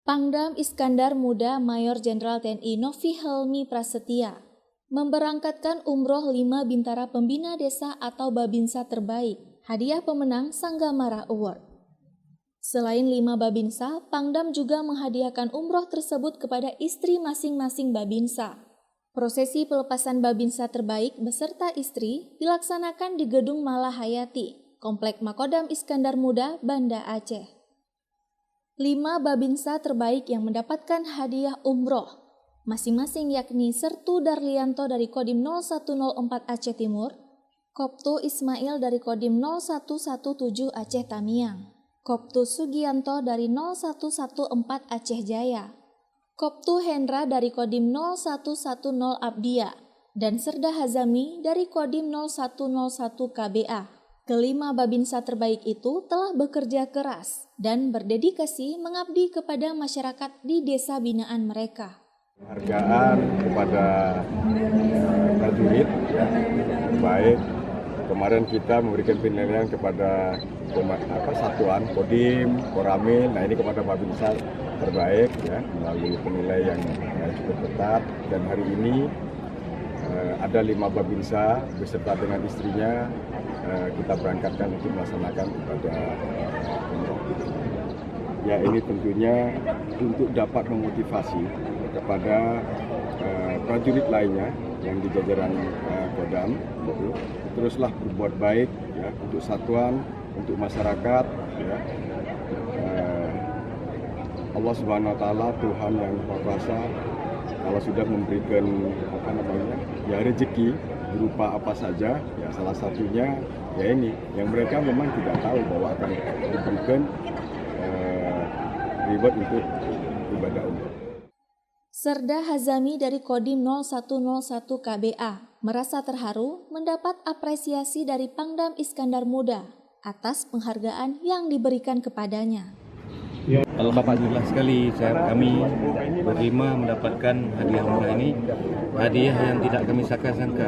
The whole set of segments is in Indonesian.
Pangdam Iskandar Muda Mayor Jenderal TNI Novi Helmi Prasetya memberangkatkan umroh 5 bintara pembina desa atau Babinsa terbaik, hadiah pemenang Sanggamara Award. Selain 5 Babinsa, Pangdam juga menghadiahkan umroh tersebut kepada istri masing-masing Babinsa. Prosesi pelepasan Babinsa terbaik beserta istri dilaksanakan di Gedung Malahayati, Komplek Makodam Iskandar Muda, Banda Aceh. 5 Babinsa terbaik yang mendapatkan hadiah umroh masing-masing yakni Sertu Darlianto dari Kodim 0104 Aceh Timur, Koptu Ismail dari Kodim 0117 Aceh Tamiang, Koptu Sugianto dari 0114 Aceh Jaya, Koptu Hendra dari Kodim 0110 Abdia, dan Serda Hazami dari Kodim 0101 KBA. Kelima Babinsa terbaik itu telah bekerja keras dan berdedikasi mengabdi kepada masyarakat di desa binaan mereka. Penghargaan kepada prajurit terbaik. Kemarin kita memberikan penilaian kepada satuan Kodim, Koramil. Nah ini kepada Babinsa terbaik ya, melalui penilaian yang cukup ketat. Dan hari ini ada 5 Babinsa beserta dengan istrinya kita berangkatkan untuk melaksanakan ibadah umroh. Ya ini tentunya untuk dapat memotivasi kepada prajurit lainnya yang di jajaran Kodam, teruslah berbuat baik ya, untuk satuan, untuk masyarakat. Ya. Allah Subhanahu Wa Taala, Tuhan yang Maha Kuasa, kalau sudah memberikan rezeki berupa apa saja, ya salah satunya ya ini yang mereka memang tidak tahu bahwa akan diberikan reward untuk ibadah umroh. Serda Hazami dari Kodim 0101 KBA merasa terharu mendapat apresiasi dari Pangdam Iskandar Muda atas penghargaan yang diberikan kepadanya. Alhamdulillah sekali kami berlima mendapatkan hadiah umrah ini, hadiah yang tidak kami sangka-sangka.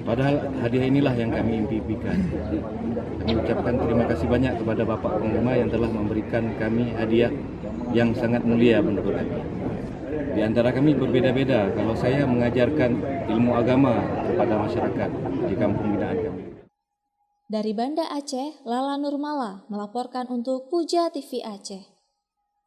Padahal hadiah inilah yang kami impikan. Kami ucapkan terima kasih banyak kepada Bapak Panglima yang telah memberikan kami hadiah yang sangat mulia menurut kami. Di antara kami berbeda-beda. Kalau saya mengajarkan ilmu agama kepada masyarakat di kampung binaan kami. Dari Banda Aceh, Lala Nurmala melaporkan untuk Puja TV Aceh.